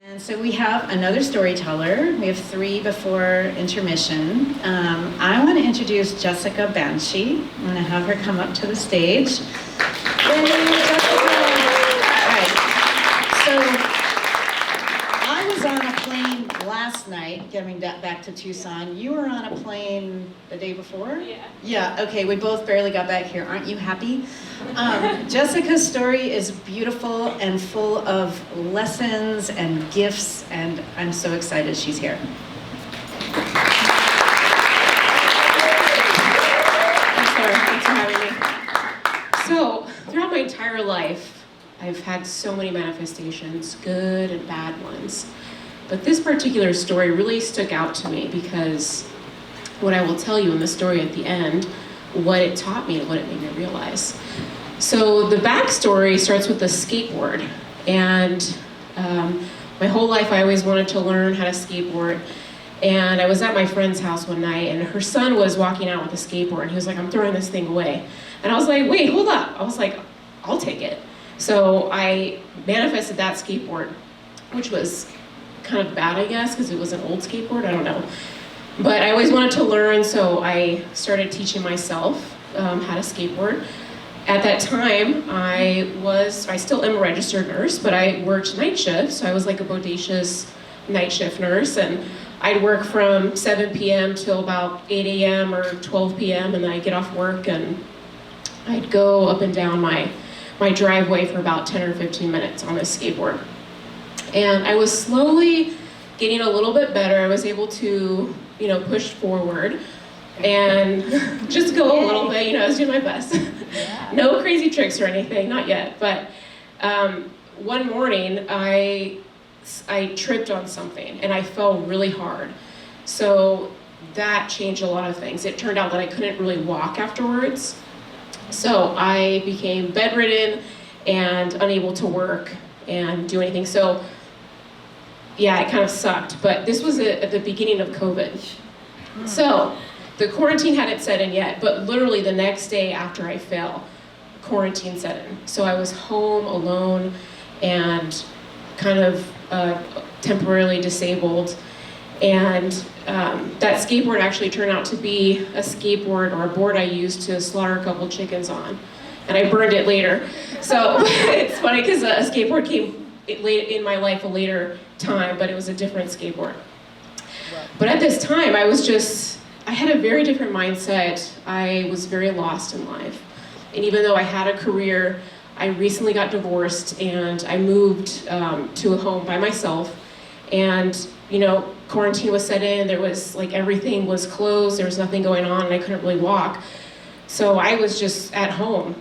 And so we have another storyteller. We have 3 before intermission. I want to introduce Jesseca Banchy. I'm going to have her come up to the stage. Yay, Jesseca! All right. So I was on a plane last night, getting back to Tucson. You were on a plane the day before? Yeah. Yeah, okay, we both barely got back here. Aren't you happy? Jessica's story is beautiful and full of lessons and gifts, and I'm so excited she's here. Thanks for having me. So, throughout my entire life, I've had so many manifestations, good and bad ones. But this particular story really stuck out to me because what I will tell you in the story at the end, what it taught me and what it made me realize. So the backstory starts with a skateboard, and my whole life I always wanted to learn how to skateboard. And I was at my friend's house one night, and her son was walking out with a skateboard, and he was like, "I'm throwing this thing away." And I was like, "Wait, hold up." I was like, "I'll take it." So I manifested that skateboard, which was kind of bad, I guess, because it was an old skateboard, I don't know. But I always wanted to learn, so I started teaching myself how to skateboard. At that time, I still am a registered nurse, but I worked night shift, so I was like a bodacious night shift nurse, and I'd work from 7 p.m. till about 8 a.m. or 12 p.m., and then I'd get off work, and I'd go up and down my driveway for about 10 or 15 minutes on this skateboard. And I was slowly getting a little bit better. I was able to, push forward and just go a little bit, I was doing my best. Yeah. No crazy tricks or anything, not yet. But one morning I tripped on something and I fell really hard. So that changed a lot of things. It turned out that I couldn't really walk afterwards. So I became bedridden and unable to work and do anything. So yeah, it kind of sucked, but this was at the beginning of COVID. So the quarantine hadn't set in yet, but literally the next day after I fell, quarantine set in. So I was home alone and kind of temporarily disabled. And that skateboard actually turned out to be a skateboard or a board I used to slaughter a couple chickens on. And I burned it later. So it's funny because a skateboard came late in my life a later time, but it was a different skateboard. But at this time, I had a very different mindset. I was very lost in life. And even though I had a career, I recently got divorced and I moved to a home by myself. And, quarantine was set in, there was everything was closed, there was nothing going on, and I couldn't really walk. So I was just at home.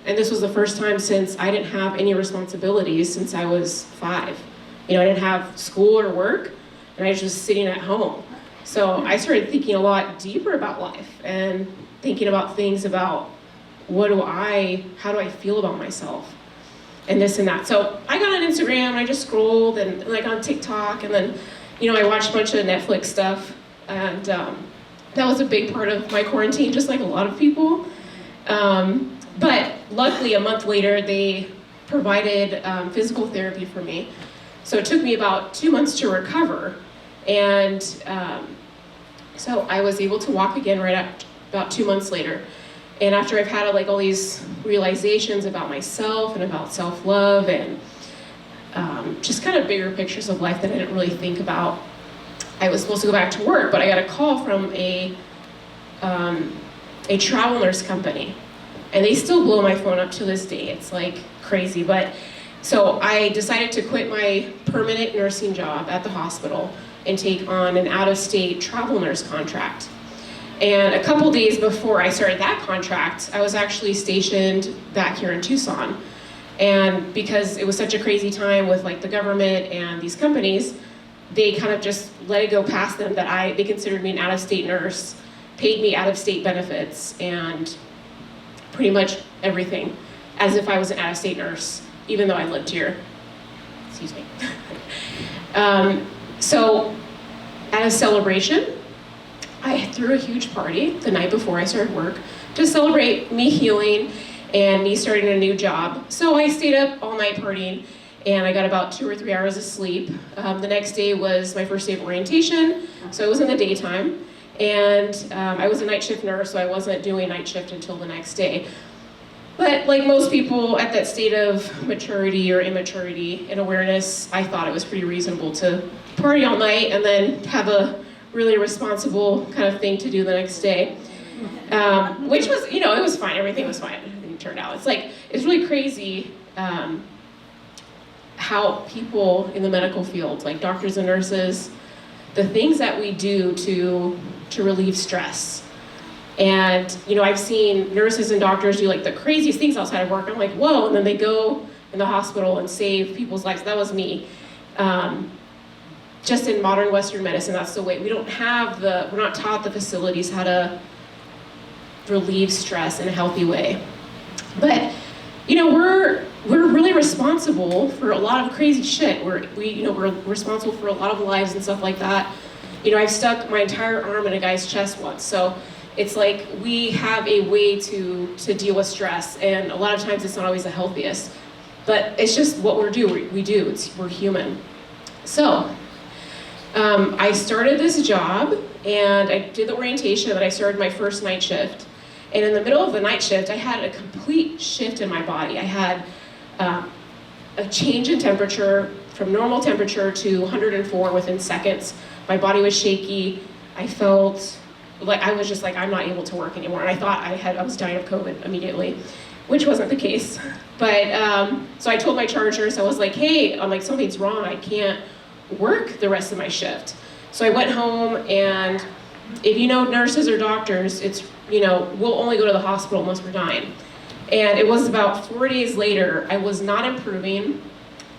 And this was the first time since I didn't have any responsibilities since I was 5. I didn't have school or work, and I was just sitting at home. So I started thinking a lot deeper about life and thinking about things about how do I feel about myself and this and that. So I got on Instagram and I just scrolled and on TikTok, and then, I watched a bunch of Netflix stuff, and that was a big part of my quarantine, just like a lot of people. But luckily, a month later, they provided physical therapy for me. So it took me about 2 months to recover. And so I was able to walk again about 2 months later. And after I've had all these realizations about myself and about self-love and just kind of bigger pictures of life that I didn't really think about, I was supposed to go back to work, but I got a call from a travel nurse company. And they still blow my phone up to this day. It's crazy. But so I decided to quit my permanent nursing job at the hospital and take on an out-of-state travel nurse contract. And a couple days before I started that contract, I was actually stationed back here in Tucson. And because it was such a crazy time with the government and these companies, they kind of just let it go past them that they considered me an out-of-state nurse, paid me out-of-state benefits, and pretty much everything, as if I was an out-of-state nurse, even though I lived here. Excuse me. So at a celebration, I threw a huge party the night before I started work to celebrate me healing and me starting a new job. So I stayed up all night partying, and I got about 2 or 3 hours of sleep. The next day was my first day of orientation, so it was in the daytime. And I was a night shift nurse, so I wasn't doing night shift until the next day. But like most people at that state of maturity or immaturity and awareness, I thought it was pretty reasonable to party all night and then have a really responsible kind of thing to do the next day. Which was, it was fine, everything was fine, everything turned out. It's really crazy how people in the medical field, like doctors and nurses, the things that we do to relieve stress. And, I've seen nurses and doctors do like the craziest things outside of work. I'm like, whoa, and then they go in the hospital and save people's lives. That was me. Just in modern Western medicine, that's the way. We're not taught the facilities how to relieve stress in a healthy way. But, we're really responsible for a lot of crazy shit. We're responsible for a lot of lives and stuff like that. I've stuck my entire arm in a guy's chest once, so it's like we have a way to deal with stress, and a lot of times it's not always the healthiest, but it's just what we do. We're human. So I started this job, and I did the orientation, and I started my first night shift. And in the middle of the night shift, I had a complete shift in my body. I had a change in temperature from normal temperature to 104 within seconds. My body was shaky. I felt like I was just like, I'm not able to work anymore. And I thought I was dying of COVID immediately, which wasn't the case. But so I told my charge nurse, I was like, hey, something's wrong. I can't work the rest of my shift. So I went home, and if you know nurses or doctors, it's, we'll only go to the hospital once we're dying. And it was about 4 days later, I was not improving.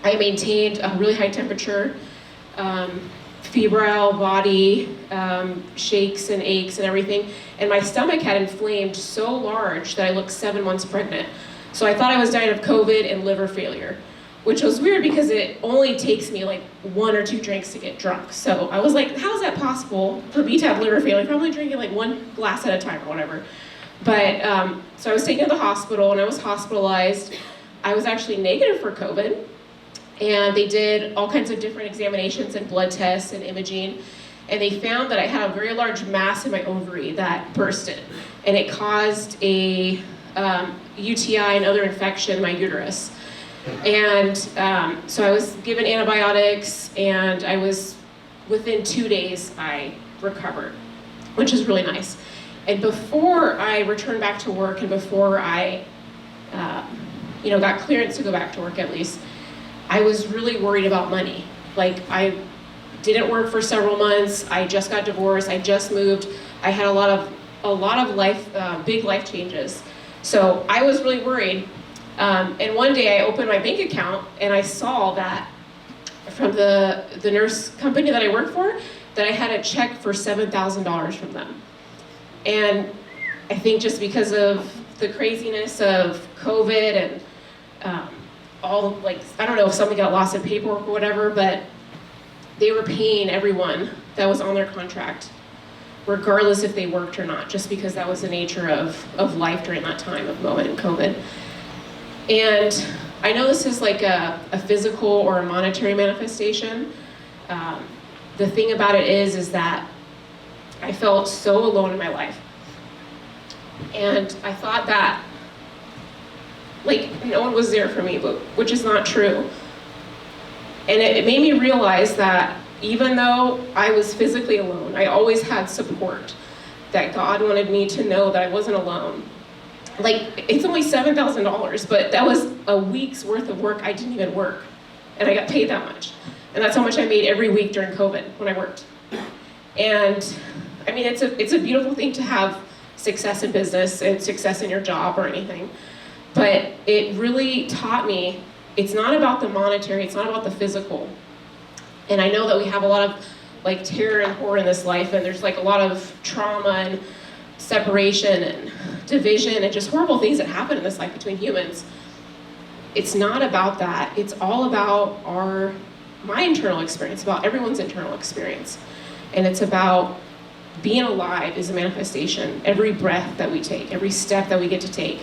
I maintained a really high temperature, febrile body, shakes and aches and everything. And my stomach had inflamed so large that I looked 7 months pregnant. So I thought I was dying of COVID and liver failure, which was weird because it only takes me like 1 or 2 drinks to get drunk. So I was like, how is that possible for me to have liver failure? I'm probably drinking like 1 glass at a time or whatever. But so I was taken to the hospital, and I was hospitalized. I was actually negative for COVID. And they did all kinds of different examinations and blood tests and imaging. And they found that I had a very large mass in my ovary that bursted. And it caused a UTI and other infection in my uterus. And so I was given antibiotics, and within 2 days, I recovered, which is really nice. And before I returned back to work, and before I got clearance to go back to work at least, I was really worried about money. Like, I didn't work for several months. I just got divorced. I just moved. I had a lot of life, big life changes. So I was really worried. And one day I opened my bank account, and I saw that from the nurse company that I work for, that I had a check for $7,000 from them. And I think just because of the craziness of COVID and I don't know if something got lost in paperwork or whatever, but they were paying everyone that was on their contract, regardless if they worked or not, just because that was the nature of life during that time of moment in COVID. And I know this is like a physical or a monetary manifestation. The thing about it is that I felt so alone in my life. And I thought that no one was there for me, which is not true. And it made me realize that even though I was physically alone, I always had support, that God wanted me to know that I wasn't alone. It's only $7,000, but that was a week's worth of work I didn't even work. And I got paid that much. And that's how much I made every week during COVID when I worked. And I mean, it's a beautiful thing to have success in business and success in your job or anything. But it really taught me, it's not about the monetary, it's not about the physical. And I know that we have a lot of terror and horror in this life, and there's a lot of trauma and separation and division and just horrible things that happen in this life between humans. It's not about that. It's all about my internal experience, about everyone's internal experience. And it's about being alive is a manifestation. Every breath that we take, every step that we get to take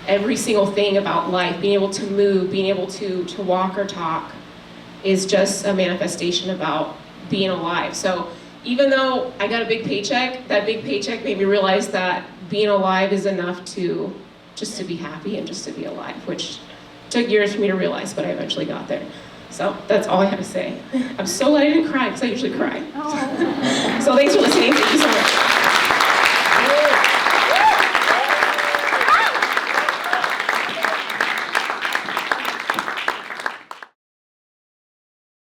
every single thing about life, being able to move, being able to walk or talk, is just a manifestation about being alive. So even though I got a big paycheck, that big paycheck made me realize that being alive is enough to just to be happy and just to be alive, which took years for me to realize, but I eventually got there. So that's all I have to say. I'm so glad I didn't cry, because I usually cry. So thanks for listening. Thank you so much.